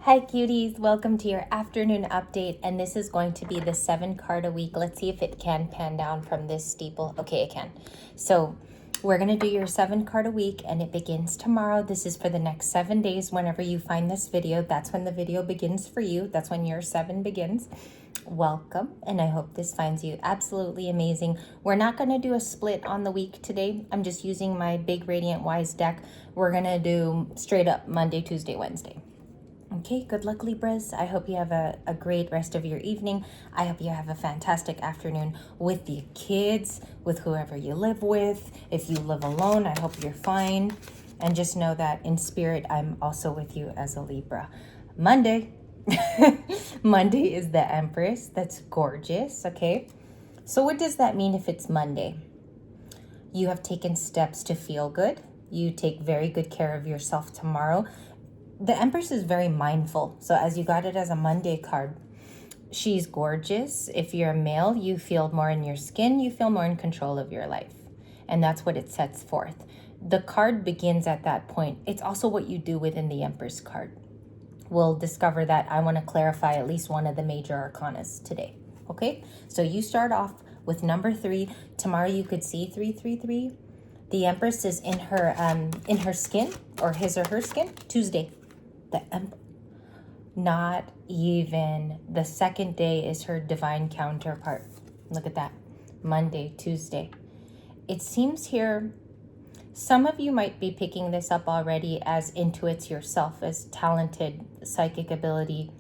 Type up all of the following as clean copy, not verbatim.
Hi cuties, welcome to your afternoon update, and this is going to be the 7 card a week. Let's see if it can pan down from this steeple. Okay, it can. So we're going to do your 7 card a week, and it begins tomorrow. This is for the next 7 days. Whenever you find this video, that's when the video begins for you. That's when your 7 begins. Welcome, and I hope this finds you absolutely amazing. We're not going to do a split on the week today. I'm just using my big Radiant Wise deck. We're going to do straight up Monday, Tuesday, Wednesday. Okay, good luck, Libras. I hope you have a great rest of your evening. I hope you have a fantastic afternoon with your kids, with whoever you live with. If you live alone, I hope you're fine. And just know that in spirit, I'm also with you as a Libra. Monday. Monday is the Empress. That's gorgeous, okay? So what does that mean if it's Monday? You have taken steps to feel good. You take very good care of yourself tomorrow. The Empress is very mindful. So as you got it as a Monday card, she's gorgeous. If you're a male, you feel more in your skin. You feel more in control of your life. And that's what it sets forth. The card begins at that point. It's also what you do within the Empress card. We'll discover that. I want to clarify at least one of the major arcanas today. Okay? So you start off with number 3. Tomorrow you could see 333. The Empress is in her skin, or his or her skin, Tuesday. Not even the second day is her divine counterpart. Look at that. Monday, Tuesday. It seems here, some of you might be picking this up already as intuits yourself, as talented psychic ability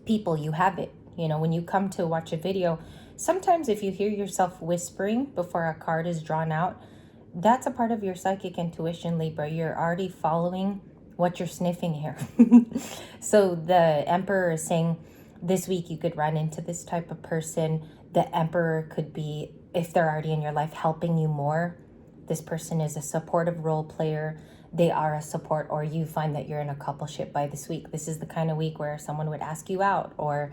people. You have it. You know, when you come to watch a video, sometimes if you hear yourself whispering before a card is drawn out, that's a part of your psychic intuition, Libra. You're already following what you're sniffing here. So the Emperor is saying this week you could run into this type of person. The Emperor could be, if they're already in your life, helping you more. This person is a supportive role player. They are a support, or you find that you're in a coupleship by this week. This is the kind of week where someone would ask you out, or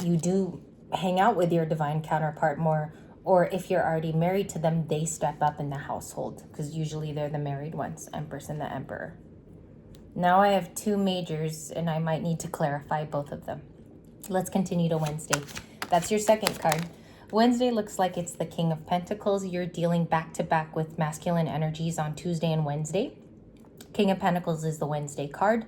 you do hang out with your divine counterpart more. Or if you're already married to them, they step up in the household, because usually they're the married ones, Empress and the Emperor. Now I have 2 majors, and I might need to clarify both of them. Let's continue to Wednesday. That's your 2nd card. Wednesday looks like it's the King of Pentacles. You're dealing back-to-back with masculine energies on Tuesday and Wednesday. King of Pentacles is the Wednesday card.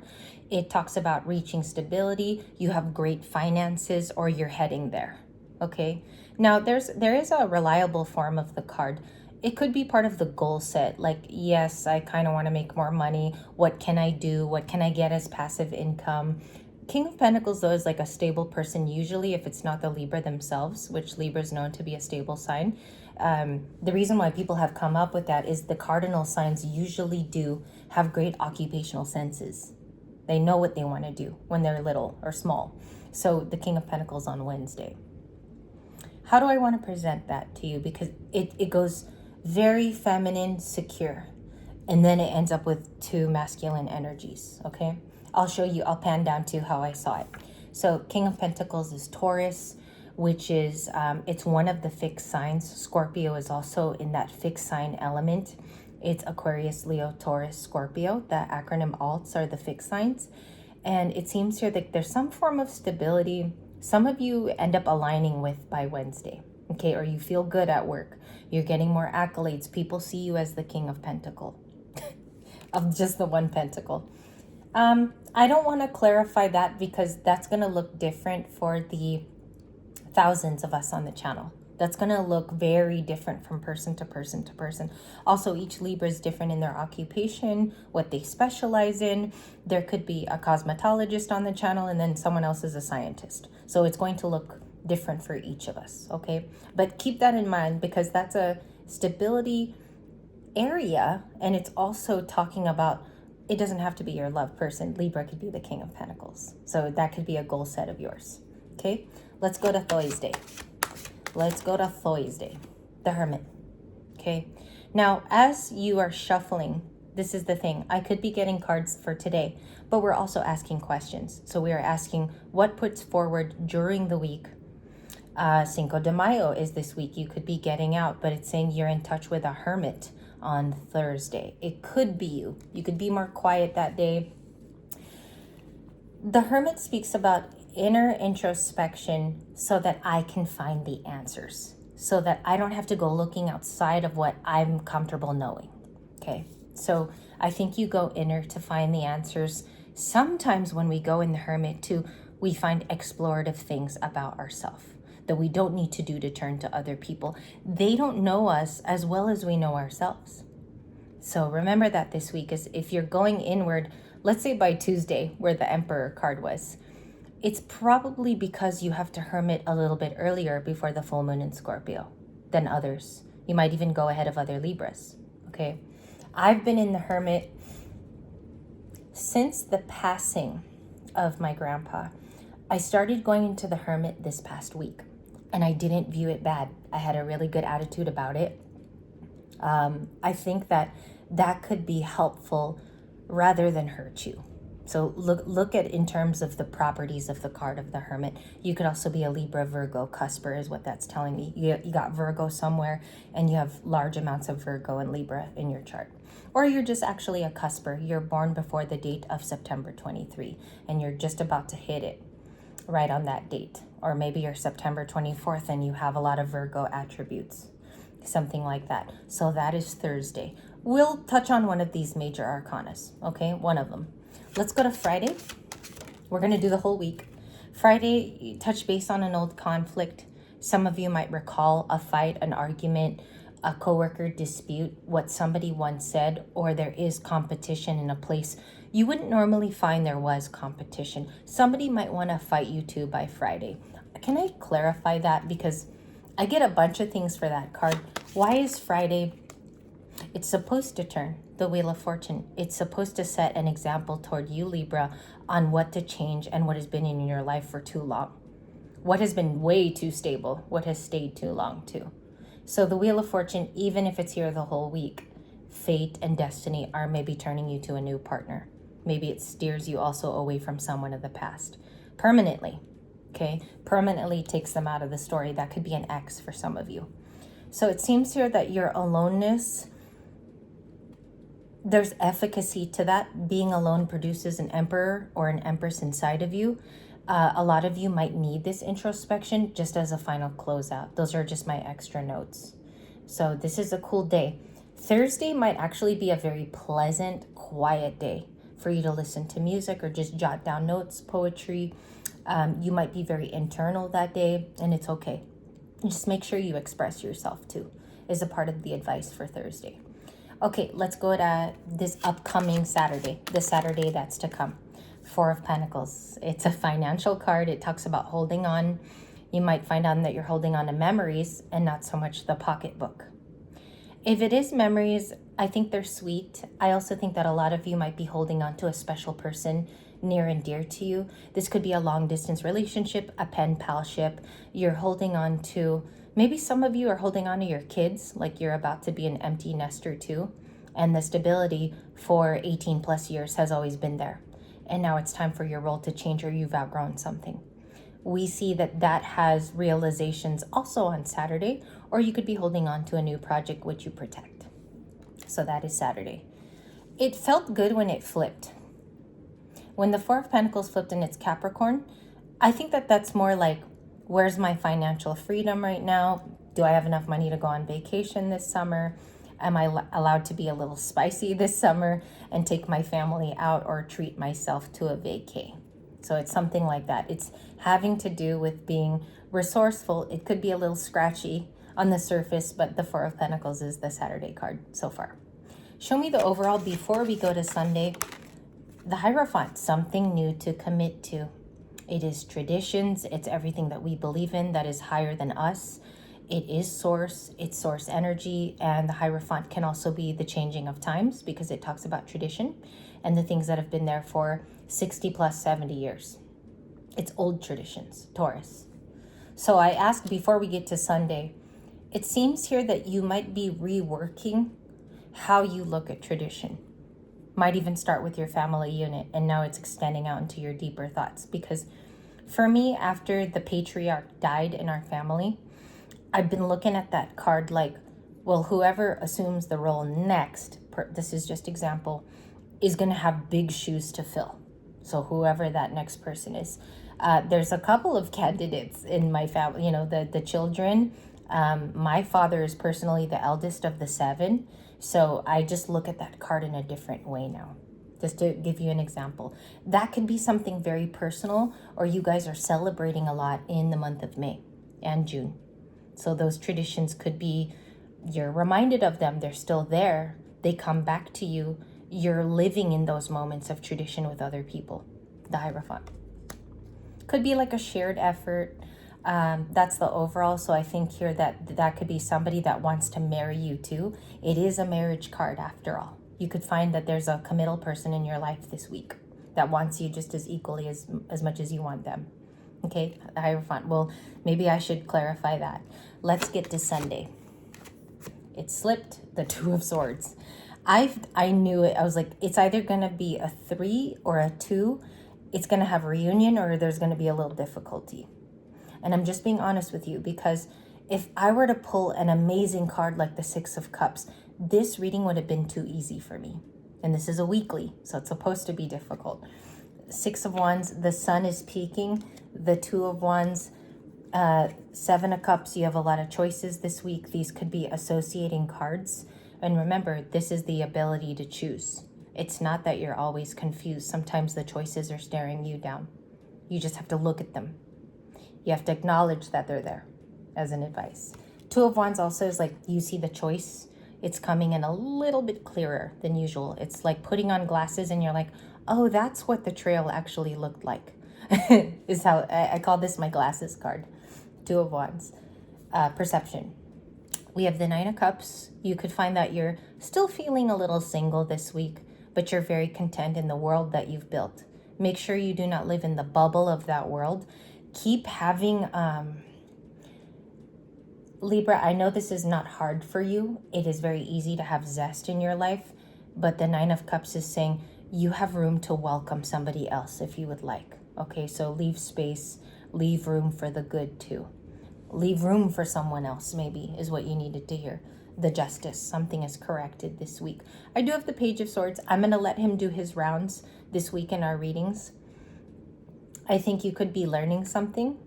It talks about reaching stability. You have great finances, or you're heading there. Okay? Now, there is a reliable form of the card. It could be part of the goal set. Like, yes, I kind of want to make more money. What can I do? What can I get as passive income? King of Pentacles, though, is like a stable person, usually, if it's not the Libra themselves, which Libra is known to be a stable sign. The reason why people have come up with that is the cardinal signs usually do have great occupational senses. They know what they want to do when they're little or small. So the King of Pentacles on Wednesday. How do I want to present that to you? Because it goes very feminine, secure, and then it ends up with 2 masculine energies. Okay, I'll show you. I'll pan down to how I saw it. So King of Pentacles is Taurus, which is it's one of the fixed signs. Scorpio is also in that fixed sign element. It's Aquarius, Leo, Taurus, Scorpio. The acronym ALTs are the fixed signs, and it seems here that there's some form of stability some of you end up aligning with by Wednesday. Okay, or you feel good at work. You're getting more accolades. People see you as the King of Pentacle, of just the 1 pentacle. I don't want to clarify that, because that's going to look different for the thousands of us on the channel. That's going to look very different from person to person to person. Also, each Libra is different in their occupation, what they specialize in. There could be a cosmetologist on the channel, and then someone else is a scientist. So it's going to look different for each of us, okay? But keep that in mind, because that's a stability area, and it's also talking about, it doesn't have to be your love person. Libra could be the King of Pentacles. So that could be a goal set of yours, okay? Let's go to Thursday. Let's go to Thursday, the Hermit, okay? Now, as you are shuffling, this is the thing. I could be getting cards for today, but we're also asking questions. So we are asking what puts forward during the week. Cinco de Mayo is this week. You could be getting out, but it's saying you're in touch with a hermit on Thursday. It could be you. You could be more quiet that day. The Hermit speaks about inner introspection so that I can find the answers, so that I don't have to go looking outside of what I'm comfortable knowing. Okay, so I think you go inner to find the answers. Sometimes when we go in the Hermit too, we find explorative things about ourselves that we don't need to do to turn to other people. They don't know us as well as we know ourselves. So remember that this week is if you're going inward, let's say by Tuesday, where the Emperor card was, it's probably because you have to hermit a little bit earlier before the full moon in Scorpio than others. You might even go ahead of other Libras, okay? I've been in the Hermit since the passing of my grandpa. I started going into the Hermit this past week, and I didn't view it bad. I had a really good attitude about it. I think that could be helpful rather than hurt you. So look at in terms of the properties of the card of the Hermit. You could also be a Libra, Virgo, cusper is what that's telling me. You got Virgo somewhere and you have large amounts of Virgo and Libra in your chart. Or you're just actually a cusper. You're born before the date of September 23 and you're just about to hit it right on that date. Or maybe you're September 24th and you have a lot of Virgo attributes, something like that. So that is Thursday. We'll touch on one of these major arcanas, okay? One of them. Let's go to Friday. We're going to do the whole week. Friday, touch base on an old conflict. Some of you might recall a fight, an argument, a coworker dispute, what somebody once said, or there is competition in a place you wouldn't normally find there was competition. Somebody might want to fight you too by Friday. Can I clarify that? Because I get a bunch of things for that card. Why is Friday? It's supposed to turn the Wheel of Fortune. It's supposed to set an example toward you, Libra, on what to change and what has been in your life for too long. What has been way too stable, what has stayed too long too. So the Wheel of Fortune, even if it's here the whole week, fate and destiny are maybe turning you to a new partner. Maybe it steers you also away from someone of the past. Permanently, okay? Permanently takes them out of the story. That could be an ex for some of you. So it seems here that your aloneness, there's efficacy to that. Being alone produces an emperor or an empress inside of you. A lot of you might need this introspection just as a final closeout. Those are just my extra notes. So this is a cool day. Thursday might actually be a very pleasant, quiet day for you to listen to music or just jot down notes, poetry. You might be very internal that day, and it's okay. Just make sure you express yourself too, is a part of the advice for Thursday. Okay, let's go to this upcoming Saturday, the Saturday that's to come. Four of Pentacles. It's a financial card. It talks about holding on. You might find out that you're holding on to memories and not so much the pocketbook. If it is memories, I think they're sweet. I also think that a lot of you might be holding on to a special person near and dear to you. This could be a long distance relationship, a pen palship. You're holding on to, maybe some of you are holding on to your kids, like you're about to be an empty nester too. And the stability for 18 plus years has always been there. And now it's time for your role to change or you've outgrown something. We see that has realizations also on Saturday, or you could be holding on to a new project which you protect. So that is Saturday. It felt good when it flipped. When the Four of Pentacles flipped in its Capricorn, I think that's more like, where's my financial freedom right now? Do I have enough money to go on vacation this summer? Am I allowed to be a little spicy this summer and take my family out or treat myself to a vacay? So it's something like that. It's having to do with being resourceful. It could be a little scratchy on the surface, but the Four of Pentacles is the Saturday card so far. Show me the overall before we go to Sunday. The Hierophant, something new to commit to. It is traditions. It's everything that we believe in that is higher than us. It is source, it's source energy, and the Hierophant can also be the changing of times because it talks about tradition and the things that have been there for 60 plus 70 years. It's old traditions, Taurus. So I asked before we get to Sunday, it seems here that you might be reworking how you look at tradition. Might even start with your family unit, and now it's extending out into your deeper thoughts. Because for me, after the patriarch died in our family, I've been looking at that card like, well, whoever assumes the role next, this is just example, is going to have big shoes to fill. So whoever that next person is. There's a couple of candidates in my family, the children. My father is personally the eldest of the 7. So I just look at that card in a different way now. Just to give you an example. That could be something very personal, or you guys are celebrating a lot in the month of May and June. So those traditions could be, you're reminded of them, they're still there, they come back to you, you're living in those moments of tradition with other people. The Hierophant. Could be like a shared effort. That's the overall. So I think here that could be somebody that wants to marry you too. It is a marriage card after all. You could find that there's a committal person in your life this week that wants you just as equally as much as you want them. Okay, the Hierophant. Well, maybe I should clarify that. Let's get to Sunday. It slipped, the 2 of Swords. I knew it. I was like, it's either going to be a 3 or a 2. It's going to have reunion, or there's going to be a little difficulty. And I'm just being honest with you, because if I were to pull an amazing card like the 6 of Cups, this reading would have been too easy for me. And this is a weekly, so it's supposed to be difficult. 6 of Wands, the Sun is peaking. The 2 of Wands, 7 of Cups, you have a lot of choices this week. These could be associating cards. And remember, this is the ability to choose. It's not that you're always confused. Sometimes the choices are staring you down. You just have to look at them. You have to acknowledge that they're there, as an advice. 2 of Wands also is like, you see the choice. It's coming in a little bit clearer than usual. It's like putting on glasses and you're like, oh, that's what the trail actually looked like. Is how I call this my glasses card. 2 of Wands. Perception. We have the 9 of Cups. You could find that you're still feeling a little single this week, but you're very content in the world that you've built. Make sure you do not live in the bubble of that world. Keep having, Libra, I know this is not hard for you. It is very easy to have zest in your life, but the 9 of Cups is saying you have room to welcome somebody else if you would like. Okay, so leave space, leave room for the good too. Leave room for someone else, maybe, is what you needed to hear. The Justice, something is corrected this week. I do have the Page of Swords. I'm going to let him do his rounds this week in our readings. I think you could be learning something.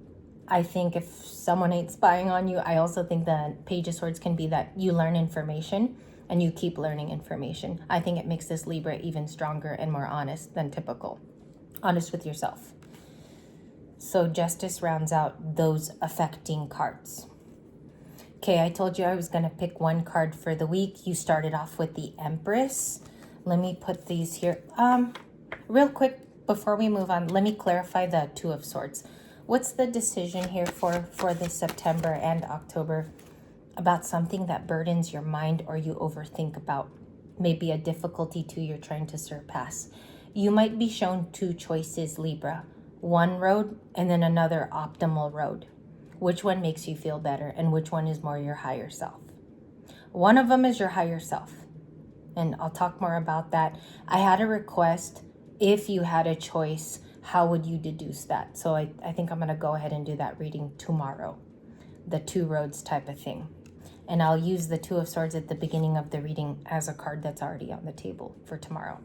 I think if someone ain't spying on you, I also think the Page of Swords can be that you learn information and you keep learning information. I think it makes this Libra even stronger and more honest than typical. Honest with yourself. So Justice rounds out those affecting cards. Okay, I told you I was going to pick one card for the week. You started off with the Empress. Let me put these here. Real quick, before we move on, let me clarify the 2 of Swords. What's the decision here for this September and October about something that burdens your mind or you overthink about? Maybe a difficulty too you're trying to surpass. You might be shown 2 choices, Libra. One road and then another optimal road. Which one makes you feel better and which one is more your higher self? One of them is your higher self. And I'll talk more about that. I had a request, if you had a choice, how would you deduce that? So I think I'm going to go ahead and do that reading tomorrow. The 2 roads type of thing. And I'll use the 2 of Swords at the beginning of the reading as a card that's already on the table for tomorrow.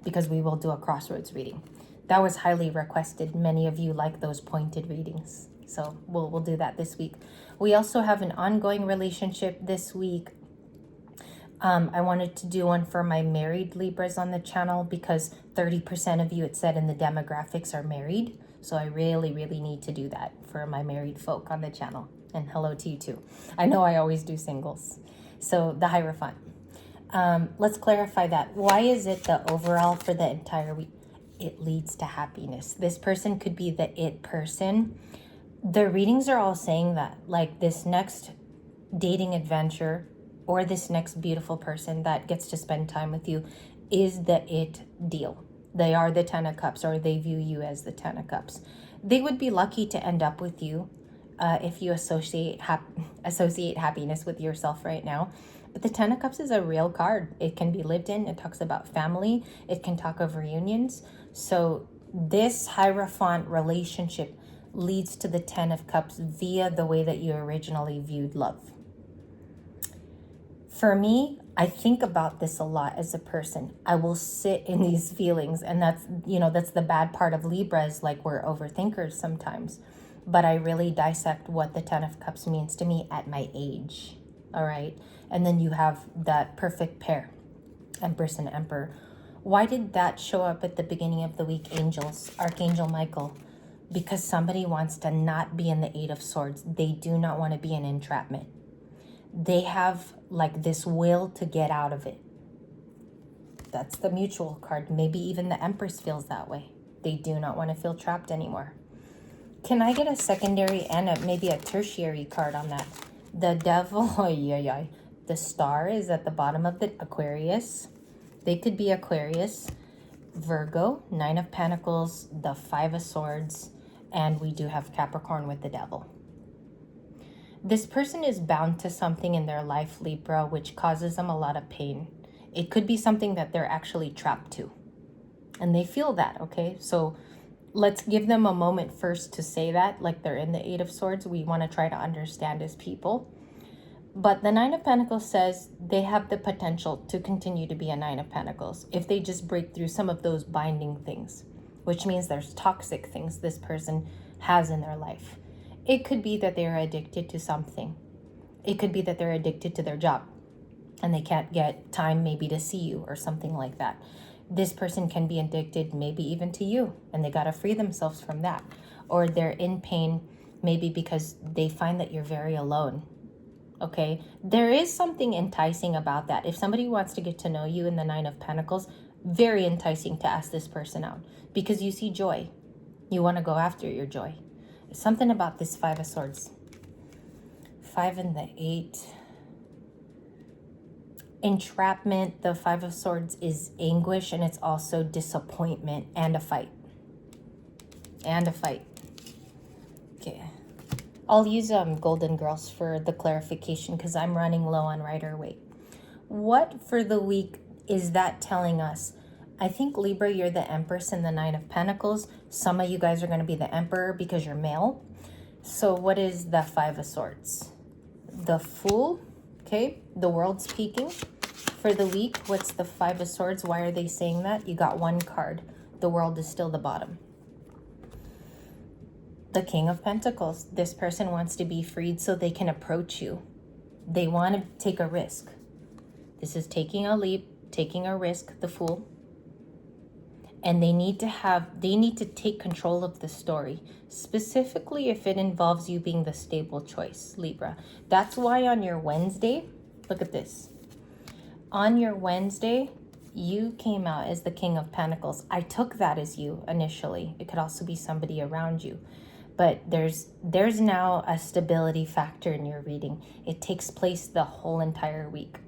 Because we will do a crossroads reading. That was highly requested. Many of you like those pointed readings. So we'll do that this week. We also have an ongoing relationship this week. I wanted to do one for my married Libras on the channel because 30% of you, it said in the demographics, are married. So I really, really need to do that for my married folk on the channel. And hello to you too. I know I always do singles. So the Hierophant. Let's clarify that. Why is it the overall for the entire week? It leads to happiness. This person could be the it person. The readings are all saying that, like this next dating adventure or this next beautiful person that gets to spend time with you is the it deal. They are the 10 of Cups, or they view you as the 10 of Cups. They would be lucky to end up with you if you associate happiness with yourself right now. But the 10 of Cups is a real card. It can be lived in. It talks about family. It can talk of reunions. So this Hierophant relationship leads to the 10 of Cups via the way that you originally viewed love. For me, I think about this a lot as a person. I will sit in these feelings, and that's, that's the bad part of Libra, is like we're overthinkers sometimes. But I really dissect what the Ten of Cups means to me at my age. All right. And then you have that perfect pair, Empress and Emperor. Why did that show up at the beginning of the week, angels? Archangel Michael. Because somebody wants to not be in the Eight of Swords. They do not want to be in entrapment. They have like this will to get out of it. That's the mutual card. Maybe even the Empress feels that way. They do not want to feel trapped anymore. Can I get a secondary and maybe a tertiary card on that? The Devil, the Star is at the bottom of the Aquarius. They could be Aquarius, Virgo, Nine of Pentacles, the Five of Swords, and we do have Capricorn with the Devil. This person is bound to something in their life, Libra, which causes them a lot of pain. It could be something that they're actually trapped to, and they feel that, okay? So let's give them a moment first to say that, like they're in the Eight of Swords. We want to try to understand as people. But the Nine of Pentacles says they have the potential to continue to be a Nine of Pentacles if they just break through some of those binding things, which means there's toxic things this person has in their life. It could be that they're addicted to something. It could be that they're addicted to their job and they can't get time maybe to see you or something like that. This person can be addicted maybe even to you, and they got to free themselves from that. Or they're in pain maybe because they find that you're very alone. Okay, there is something enticing about that. If somebody wants to get to know you in the Nine of Pentacles, very enticing to ask this person out because you see joy. You want to go after your joy. Something about this Five of Swords. 5 and the 8. Entrapment, the Five of Swords is anguish, and it's also disappointment and a fight. And a fight. Okay. I'll use Golden Girls for the clarification because I'm running low on Rider-Waite. What for the week is that telling us? I think, Libra, you're the Empress in the Nine of Pentacles. Some of you guys are going to be the Emperor because you're male. So what is the Five of Swords? The Fool. Okay, the world's peaking. For the week, what's the Five of Swords? Why are they saying that? You got one card. The world is still the bottom. The King of Pentacles. This person wants to be freed so they can approach you. They want to take a risk. This is taking a leap, taking a risk, the Fool. And they need to take control of the story, specifically if it involves you being the stable choice, Libra. That's why on your Wednesday, look at this. On your Wednesday, you came out as the King of Pentacles. I took that as you initially. It could also be somebody around you. But there's now a stability factor in your reading. It takes place the whole entire week.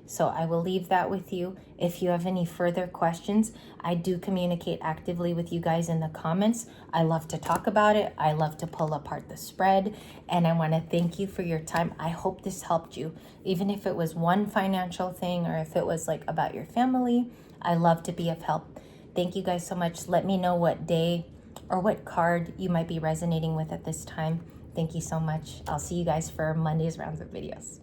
So I will leave that with you. If you have any further questions, I do communicate actively with you guys in the comments. I love to talk about it. I love to pull apart the spread. And I want to thank you for your time. I hope this helped you. Even if it was one financial thing or if it was like about your family, I love to be of help. Thank you guys so much. Let me know what day or what card you might be resonating with at this time. Thank you so much. I'll see you guys for Monday's rounds of videos.